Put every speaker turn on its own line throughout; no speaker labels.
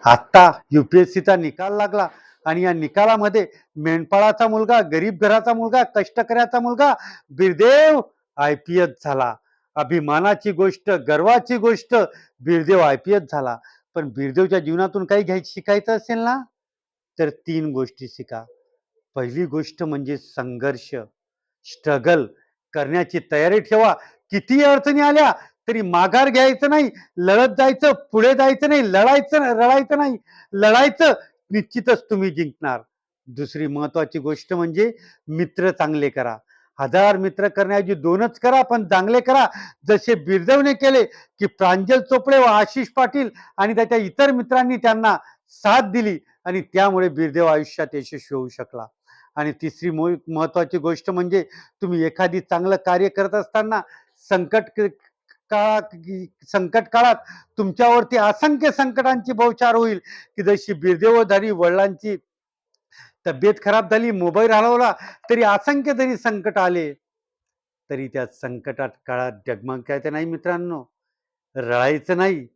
आत्ता UPSCचा निकाल लागला आणि या निकालामध्ये मेंढपाळाचा मुलगा, गरीब घराचा मुलगा, कष्टकऱ्याचा मुलगा बिरदेव IPS झाला. अभिमानाची गोष्ट, गर्वाची गोष्ट, बिरदेव IPS झाला. पण बिरदेवच्या जीवनातून काही शिकायचं असेल ना, तर 3 गोष्टी शिका. पहिली गोष्ट म्हणजे संघर्ष, स्ट्रगल करण्याची तयारी ठेवा. कितीही अडचणी आल्या तरी माघार घ्यायचं नाही, लढत जायचं, पुढे जायचं नाही, रडायचं नाही, लढायचं. निश्चितच तुम्ही जिंकणार. दुसरी महत्वाची गोष्ट म्हणजे मित्र चांगले करा. 1000 मित्र करण्याऐवजी 2च करा, पण चांगले करा. जसे बिरदेवने केले, की प्रांजल चोपडे व आशिष पाटील आणि त्याच्या इतर मित्रांनी त्यांना साथ दिली आणि त्यामुळे बिरदेव आयुष्यात यशस्वी होऊ शकला. आणि तिसरी महत्वाची गोष्ट म्हणजे तुम्ही एखादी चांगलं कार्य करत असताना संकट काळात संकट काळात तुमच्यावरती असंख्य संकटांची बौछार होईल, की जशी बिरदेवधारी वडिलांची तब्येत खराब झाली, मोबाईल हरवला, तरी असंख्य जरी संकट आले, तरी त्या संकटात काळात डगमगायचं नाही मित्रांनो. रडायचं नाही,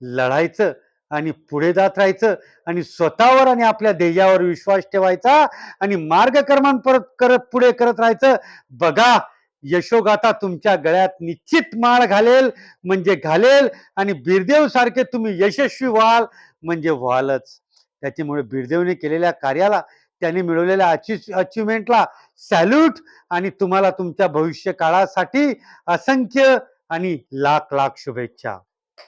लढायचं आणि पुढे जात राहायचं आणि स्वतःवर आणि आपल्या ध्येयावर विश्वास ठेवायचा आणि मार्गक्रमण परत करत पुढे करत राहायचं. बघा, यशोगाथा तुमच्या गळ्यात निश्चित माळ घालेल म्हणजे घालेल आणि बिरदेव सारखे तुम्ही यशस्वी व्हाल म्हणजे व्हालच. त्याच्यामुळे बिरदेवने केलेल्या कार्याला, त्यांनी मिळवलेल्या अचिव्हमेंटला सॅल्यूट आणि तुम्हाला तुमच्या भविष्य काळासाठी असंख्य आणि लाख लाख शुभेच्छा.